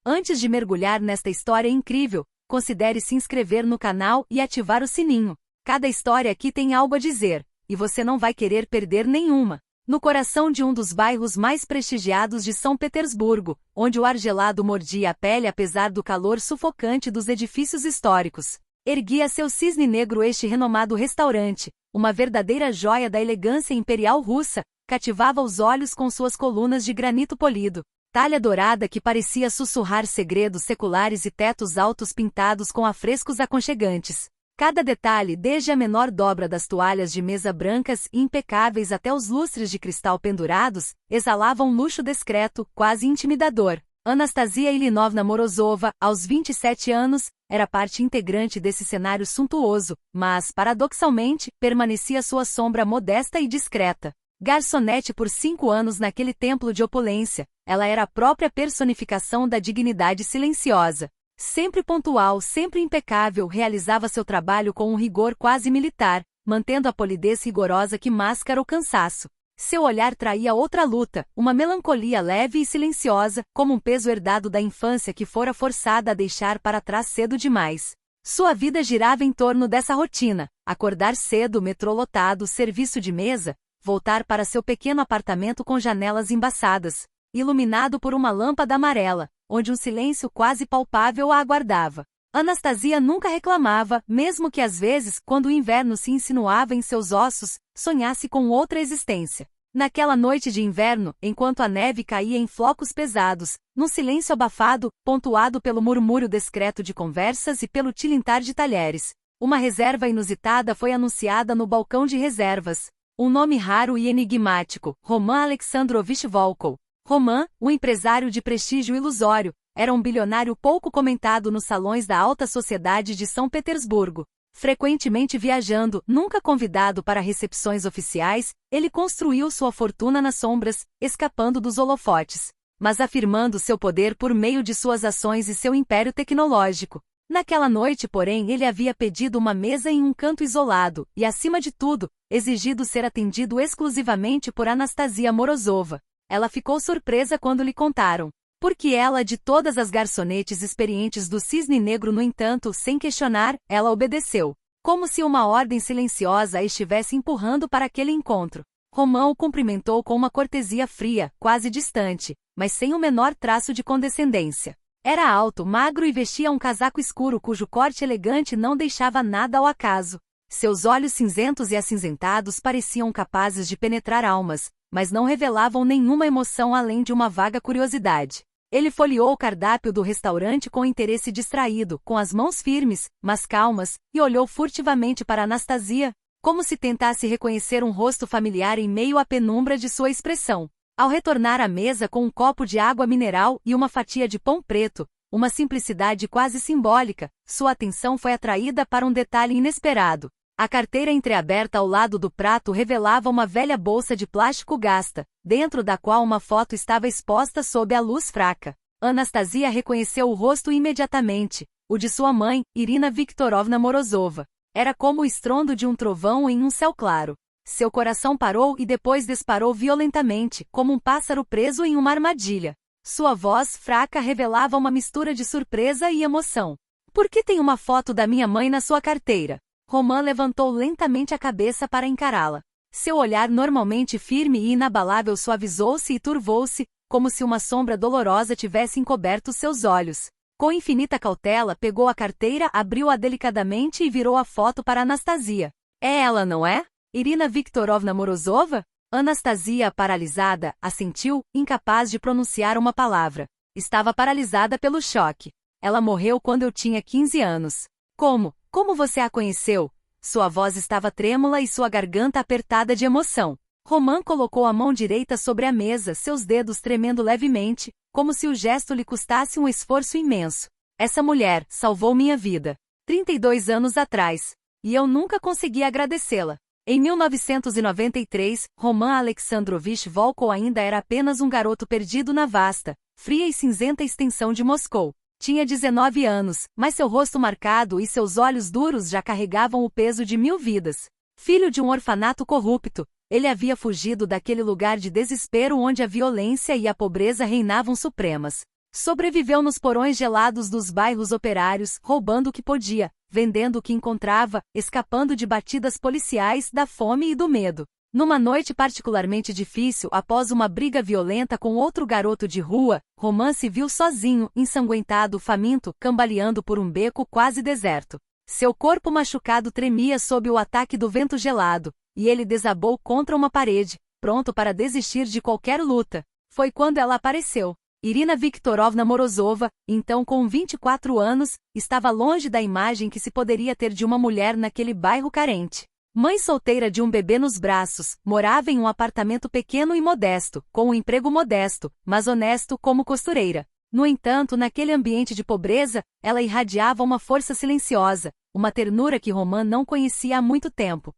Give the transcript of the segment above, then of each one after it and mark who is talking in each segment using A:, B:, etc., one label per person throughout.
A: Antes de mergulhar nesta história incrível, considere se inscrever no canal e ativar o sininho. Cada história aqui tem algo a dizer, e você não vai querer perder nenhuma. No coração de um dos bairros mais prestigiados de São Petersburgo, onde o ar gelado mordia a pele apesar do calor sufocante dos edifícios históricos, erguia seu cisne negro este renomado restaurante, uma verdadeira joia da elegância imperial russa, cativava os olhos com suas colunas de granito polido, talha dourada que parecia sussurrar segredos seculares e tetos altos pintados com afrescos aconchegantes. Cada detalhe, desde a menor dobra das toalhas de mesa brancas e impecáveis até os lustres de cristal pendurados, exalava um luxo discreto, quase intimidador. Anastasia Ilinovna Morozova, aos 27 anos, era parte integrante desse cenário suntuoso, mas, paradoxalmente, permanecia sua sombra modesta e discreta. Garçonete por 5 anos naquele templo de opulência, ela era a própria personificação da dignidade silenciosa. Sempre pontual, sempre impecável, realizava seu trabalho com um rigor quase militar, mantendo a polidez rigorosa que máscara o cansaço. Seu olhar traía outra luta, uma melancolia leve e silenciosa, como um peso herdado da infância que fora forçada a deixar para trás cedo demais. Sua vida girava em torno dessa rotina: acordar cedo, metrô lotado, serviço de mesa, voltar para seu pequeno apartamento com janelas embaçadas, iluminado por uma lâmpada amarela, onde um silêncio quase palpável a aguardava. Anastasia nunca reclamava, mesmo que às vezes, quando o inverno se insinuava em seus ossos, sonhasse com outra existência. Naquela noite de inverno, enquanto a neve caía em flocos pesados, num silêncio abafado, pontuado pelo murmúrio discreto de conversas e pelo tilintar de talheres, uma reserva inusitada foi anunciada no balcão de reservas. Um nome raro e enigmático, Roman Alexandrovich Volkov. Roman, o empresário de prestígio ilusório, era um bilionário pouco comentado nos salões da alta sociedade de São Petersburgo. Frequentemente viajando, nunca convidado para recepções oficiais, ele construiu sua fortuna nas sombras, escapando dos holofotes, mas afirmando seu poder por meio de suas ações e seu império tecnológico. Naquela noite, porém, ele havia pedido uma mesa em um canto isolado, e, acima de tudo, exigido ser atendido exclusivamente por Anastasia Morozova. Ela ficou surpresa quando lhe contaram. Porque ela, de todas as garçonetes experientes do Cisne Negro, no entanto, sem questionar, ela obedeceu. Como se uma ordem silenciosa a estivesse empurrando para aquele encontro. Roman o cumprimentou com uma cortesia fria, quase distante, mas sem o menor traço de condescendência. Era alto, magro e vestia um casaco escuro cujo corte elegante não deixava nada ao acaso. Seus olhos cinzentos e acinzentados pareciam capazes de penetrar almas, mas não revelavam nenhuma emoção além de uma vaga curiosidade. Ele folheou o cardápio do restaurante com interesse distraído, com as mãos firmes, mas calmas, e olhou furtivamente para Anastasia, como se tentasse reconhecer um rosto familiar em meio à penumbra de sua expressão. Ao retornar à mesa com um copo de água mineral e uma fatia de pão preto, uma simplicidade quase simbólica, sua atenção foi atraída para um detalhe inesperado. A carteira entreaberta ao lado do prato revelava uma velha bolsa de plástico gasta, dentro da qual uma foto estava exposta sob a luz fraca. Anastasia reconheceu o rosto imediatamente, o de sua mãe, Irina Viktorovna Morozova. Era como o estrondo de um trovão em um céu claro. Seu coração parou e depois disparou violentamente, como um pássaro preso em uma armadilha. Sua voz fraca revelava uma mistura de surpresa e emoção. Por que tem uma foto da minha mãe na sua carteira? Roman levantou lentamente a cabeça para encará-la. Seu olhar normalmente firme e inabalável suavizou-se e turvou-se, como se uma sombra dolorosa tivesse encoberto seus olhos. Com infinita cautela, pegou a carteira, abriu-a delicadamente e virou a foto para Anastasia. É ela, não é? Irina Viktorovna Morozova? Anastasia, paralisada, assentiu, incapaz de pronunciar uma palavra. Estava paralisada pelo choque. Ela morreu quando eu tinha 15 anos. Como? Como você a conheceu? Sua voz estava trêmula e sua garganta apertada de emoção. Roman colocou a mão direita sobre a mesa, seus dedos tremendo levemente, como se o gesto lhe custasse um esforço imenso. Essa mulher salvou minha vida. 32 anos atrás. E eu nunca consegui agradecê-la. Em 1993, Roman Alexandrovich Volkov ainda era apenas um garoto perdido na vasta, fria e cinzenta extensão de Moscou. Tinha 19 anos, mas seu rosto marcado e seus olhos duros já carregavam o peso de 1000 vidas. Filho de um orfanato corrupto, ele havia fugido daquele lugar de desespero onde a violência e a pobreza reinavam supremas. Sobreviveu nos porões gelados dos bairros operários, roubando o que podia, vendendo o que encontrava, escapando de batidas policiais, da fome e do medo. Numa noite particularmente difícil, após uma briga violenta com outro garoto de rua, Roman se viu sozinho, ensanguentado, faminto, cambaleando por um beco quase deserto. Seu corpo machucado tremia sob o ataque do vento gelado, e ele desabou contra uma parede, pronto para desistir de qualquer luta. Foi quando ela apareceu. Irina Viktorovna Morozova, então com 24 anos, estava longe da imagem que se poderia ter de uma mulher naquele bairro carente. Mãe solteira de um bebê nos braços, morava em um apartamento pequeno e modesto, com um emprego modesto, mas honesto como costureira. No entanto, naquele ambiente de pobreza, ela irradiava uma força silenciosa, uma ternura que Roman não conhecia há muito tempo.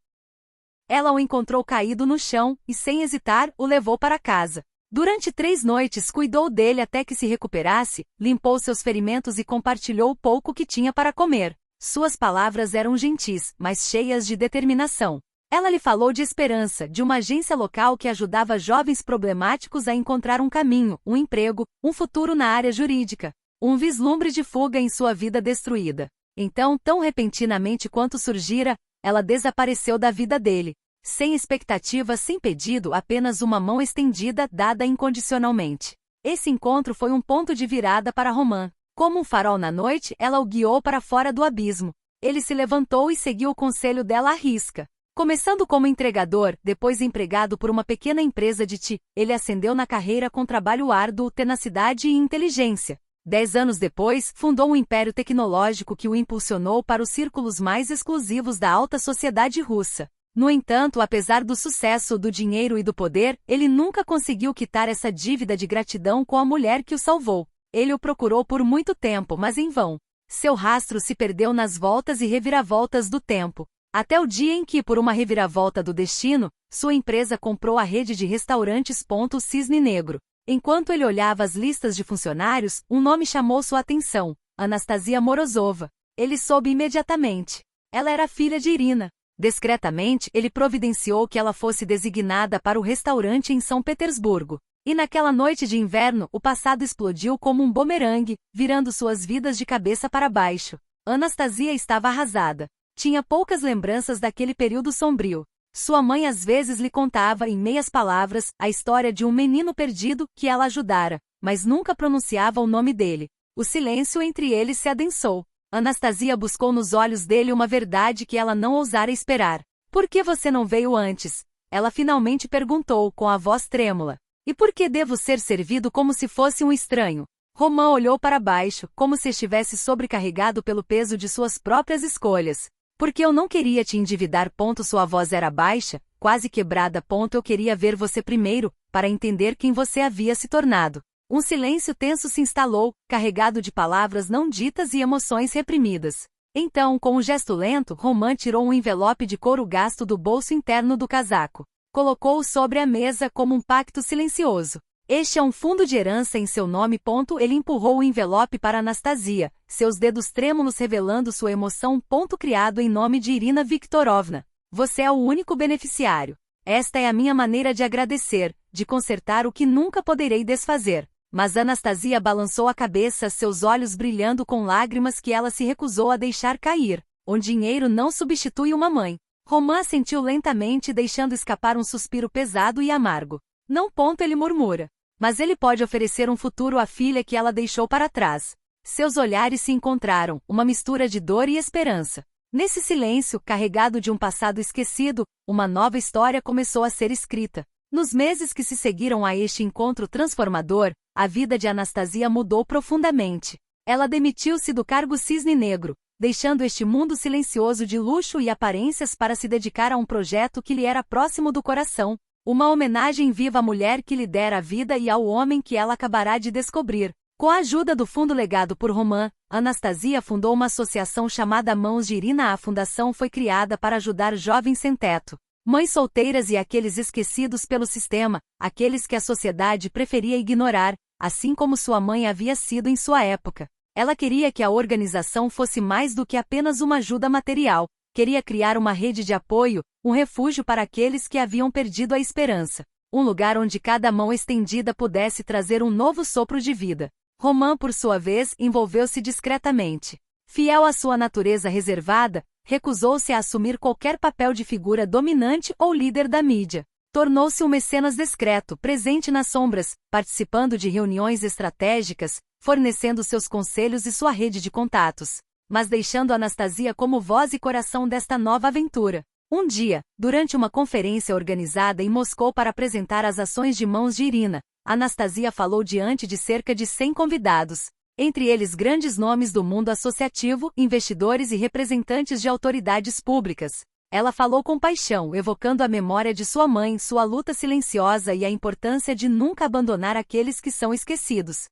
A: Ela o encontrou caído no chão, e sem hesitar, o levou para casa. Durante 3 noites cuidou dele até que se recuperasse, limpou seus ferimentos e compartilhou o pouco que tinha para comer. Suas palavras eram gentis, mas cheias de determinação. Ela lhe falou de esperança, de uma agência local que ajudava jovens problemáticos a encontrar um caminho, um emprego, um futuro na área jurídica. Um vislumbre de fuga em sua vida destruída. Então, tão repentinamente quanto surgira, ela desapareceu da vida dele. Sem expectativa, sem pedido, apenas uma mão estendida, dada incondicionalmente. Esse encontro foi um ponto de virada para Roman. Como um farol na noite, ela o guiou para fora do abismo. Ele se levantou e seguiu o conselho dela à risca. Começando como entregador, depois empregado por uma pequena empresa de TI, ele ascendeu na carreira com trabalho árduo, tenacidade e inteligência. 10 anos depois, fundou um império tecnológico que o impulsionou para os círculos mais exclusivos da alta sociedade russa. No entanto, apesar do sucesso, do dinheiro e do poder, ele nunca conseguiu quitar essa dívida de gratidão com a mulher que o salvou. Ele o procurou por muito tempo, mas em vão. Seu rastro se perdeu nas voltas e reviravoltas do tempo. Até o dia em que, por uma reviravolta do destino, sua empresa comprou a rede de restaurantes Cisne Negro. Enquanto ele olhava as listas de funcionários, um nome chamou sua atenção: Anastasia Morozova. Ele soube imediatamente. Ela era filha de Irina. Discretamente, ele providenciou que ela fosse designada para o restaurante em São Petersburgo. E naquela noite de inverno, o passado explodiu como um bumerangue, virando suas vidas de cabeça para baixo. Anastasia estava arrasada. Tinha poucas lembranças daquele período sombrio. Sua mãe às vezes lhe contava, em meias palavras, a história de um menino perdido que ela ajudara, mas nunca pronunciava o nome dele. O silêncio entre eles se adensou. Anastasia buscou nos olhos dele uma verdade que ela não ousara esperar. Por que você não veio antes? Ela finalmente perguntou, com a voz trêmula. E por que devo ser servido como se fosse um estranho? Roman olhou para baixo, como se estivesse sobrecarregado pelo peso de suas próprias escolhas. Porque eu não queria te endividar. Sua voz era baixa, quase quebrada. Eu queria ver você primeiro, para entender quem você havia se tornado. Um silêncio tenso se instalou, carregado de palavras não ditas e emoções reprimidas. Então, com um gesto lento, Roman tirou um envelope de couro gasto do bolso interno do casaco. Colocou-o sobre a mesa como um pacto silencioso. Este é um fundo de herança em seu nome. Ele empurrou o envelope para Anastasia, seus dedos trêmulos revelando sua emoção. Criado em nome de Irina Viktorovna. Você é o único beneficiário. Esta é a minha maneira de agradecer, de consertar o que nunca poderei desfazer. Mas Anastasia balançou a cabeça, seus olhos brilhando com lágrimas que ela se recusou a deixar cair. Um dinheiro não substitui uma mãe. Roman assentiu lentamente, deixando escapar um suspiro pesado e amargo. Não. Ele murmura. Mas ele pode oferecer um futuro à filha que ela deixou para trás. Seus olhares se encontraram, uma mistura de dor e esperança. Nesse silêncio, carregado de um passado esquecido, uma nova história começou a ser escrita. Nos meses que se seguiram a este encontro transformador, a vida de Anastasia mudou profundamente. Ela demitiu-se do cargo Cisne Negro, deixando este mundo silencioso de luxo e aparências para se dedicar a um projeto que lhe era próximo do coração, uma homenagem viva à mulher que lhe dera a vida e ao homem que ela acabará de descobrir. Com a ajuda do fundo legado por Roman, Anastasia fundou uma associação chamada Mãos de Irina. A fundação foi criada para ajudar jovens sem teto, mães solteiras e aqueles esquecidos pelo sistema, aqueles que a sociedade preferia ignorar, assim como sua mãe havia sido em sua época. Ela queria que a organização fosse mais do que apenas uma ajuda material, queria criar uma rede de apoio, um refúgio para aqueles que haviam perdido a esperança, um lugar onde cada mão estendida pudesse trazer um novo sopro de vida. Roman, por sua vez, envolveu-se discretamente. Fiel à sua natureza reservada, recusou-se a assumir qualquer papel de figura dominante ou líder da mídia. Tornou-se um mecenas discreto, presente nas sombras, participando de reuniões estratégicas, fornecendo seus conselhos e sua rede de contatos, mas deixando Anastasia como voz e coração desta nova aventura. Um dia, durante uma conferência organizada em Moscou para apresentar as ações de mãos de Irina, Anastasia falou diante de cerca de 100 convidados, entre eles grandes nomes do mundo associativo, investidores e representantes de autoridades públicas. Ela falou com paixão, evocando a memória de sua mãe, sua luta silenciosa e a importância de nunca abandonar aqueles que são esquecidos.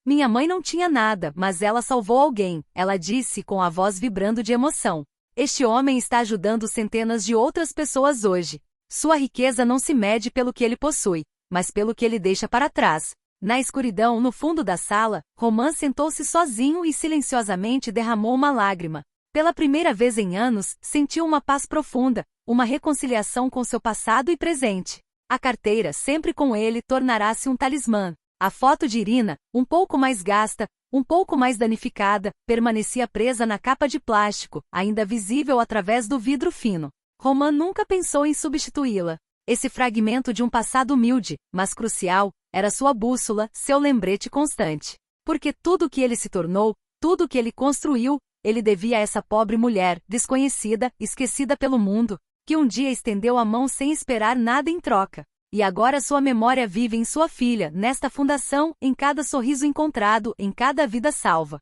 A: Minha mãe não tinha nada, mas ela salvou alguém, ela disse com a voz vibrando de emoção. Este homem está ajudando centenas de outras pessoas hoje. Sua riqueza não se mede pelo que ele possui, mas pelo que ele deixa para trás. Na escuridão, no fundo da sala, Roman sentou-se sozinho e silenciosamente derramou uma lágrima. Pela primeira vez em anos, sentiu uma paz profunda, uma reconciliação com seu passado e presente. A carteira, sempre com ele, tornará-se um talismã. A foto de Irina, um pouco mais gasta, um pouco mais danificada, permanecia presa na capa de plástico, ainda visível através do vidro fino. Roman nunca pensou em substituí-la. Esse fragmento de um passado humilde, mas crucial, era sua bússola, seu lembrete constante. Porque tudo o que ele se tornou, tudo o que ele construiu, ele devia a essa pobre mulher, desconhecida, esquecida pelo mundo, que um dia estendeu a mão sem esperar nada em troca. E agora sua memória vive em sua filha, nesta fundação, em cada sorriso encontrado, em cada vida salva.